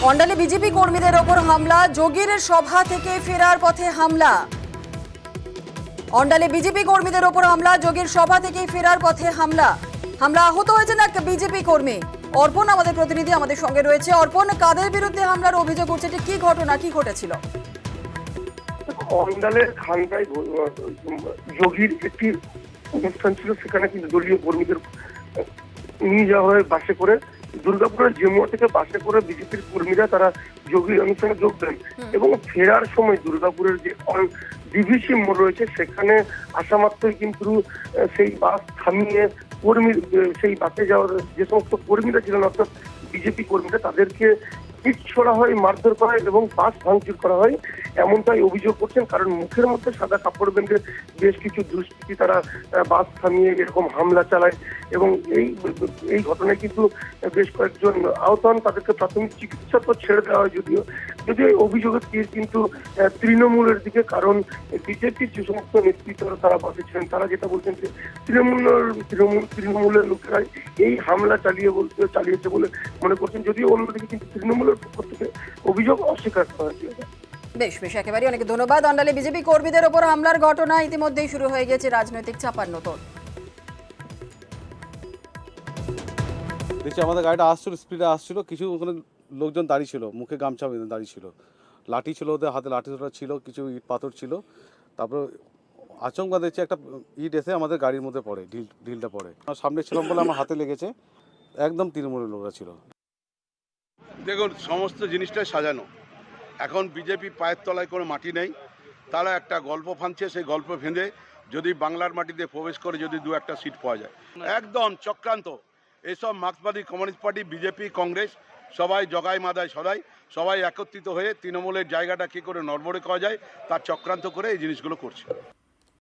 অন্ডালে BJP কর্মীদের ওপর হামলা, যোগীর সভা থেকে ফেরার পথে হামলা। অন্ডালে বিজেপি কর্মীদের ওপর হামলা, যোগীর সভা থেকে ফেরার পথে হামলা। আহত হয়েছেন এক বিজেপি কর্মী। অর্পণ আমাদের প্রতিনিধি আমাদের সঙ্গে রয়েছে। অর্পণ, কাদের বিরুদ্ধে হামলার অভিযোগ উঠছে, কি ঘটনা, কি ঘটেছিল? অন্ডালের খানকায় যোগীর একটি অনুষ্ঠান ছিল, সেখানে কিন্তু দলীয় কর্মীদের নিয়ে যাওয়া হয় বাসে করে। দুর্গাপুরের জেমুয়া থেকে বাসে করে বিজেপির কর্মীরা তারা যোগীর অনুষ্ঠানে যোগ দেন এবং ফেরার সময় দুর্গাপুরের যে ডিভিসি মোড় রয়েছে সেখানে আসা মাত্রই কিন্তু সেই বাস থামিয়ে কর্মী, সেই বাসে যাওয়ার যে সমস্ত কর্মীরা ছিলেন অর্থাৎ বিজেপি কর্মীরা, তাদেরকে ইট ছোড়া হয়, মারধর করা হয় এবং বাস ভাঙচুর করা হয়, এমনটাই অভিযোগ করছেন। কারণ মুখের মধ্যে সাদা কাপড় বেঁধে বেশ কিছু দুষ্কৃতী তারা বাস থামিয়ে এরকম হামলা চালায় এবং এই ঘটনায় কিন্তু বেশ কয়েকজন আহত হন। তাদেরকে প্রাথমিক চিকিৎসা তো ছেড়ে দেওয়া হয়, যদিও এই অভিযোগের তীর কিন্তু তৃণমূলের দিকে। কারণ বিজেপির যে সমস্ত নেতৃত্বরা তারা বাসে ছিলেন, তারা যেটা বলছেন যে তৃণমূলের লোকেরাই এই হামলা চালিয়েছে বলে মনে করছেন, যদিও অন্যদিকে কিন্তু তৃণমূলের পক্ষ থেকে অভিযোগ অস্বীকার করা হয়েছে। বেশ একেবারে অনেক ধন্যবাদ। অন্ডালে বিজেপি কর্মীদের ওপর হামলার ঘটনা ইতিমধ্যেই শুরু হয়ে গেছে রাজনৈতিক চাপান্নতর। দেখছি আমাদের গাড়িটা আসছিল, স্পিডে আসছিল, কিছু ওখানে লোকজন দাঁড়িয়ে ছিল, মুখে গামছা বেঁধে দাঁড়িয়ে ছিল, লাঠি ছিল, ওদের হাতে লাঠি ছিল, কিছু ইট পাথর ছিল। তারপর আচমকা দেখছি একটা ইট এসে আমাদের গাড়ির মধ্যে পড়ে, ঢিলটা পড়ে। আমার সামনে ছিলাম বলে আমার হাতে লেগেছে। একদম তৃণমূলের লোকরা ছিল। দেখুন, সমস্ত জিনিসটাই সাজানো। এখন বিজেপি পায়ের তলায় কোনো মাটি নেই, তারা একটা গল্প ফাঁদছে, সেই গল্প ফেঁদে যদি বাংলার মাটিতে প্রবেশ করে যদি দু একটা সিট পাওয়া যায়, একদম চক্রান্ত। এসব মার্ক্সবাদী কমিউনিস্ট পার্টি, বিজেপি, কংগ্রেস সবাই জগায় মাদায় সবাই একত্রিত হয়ে তৃণমূলের জায়গাটা কী করে নড়বড়ে করা যায় তার চক্রান্ত করে এই জিনিসগুলো করছে।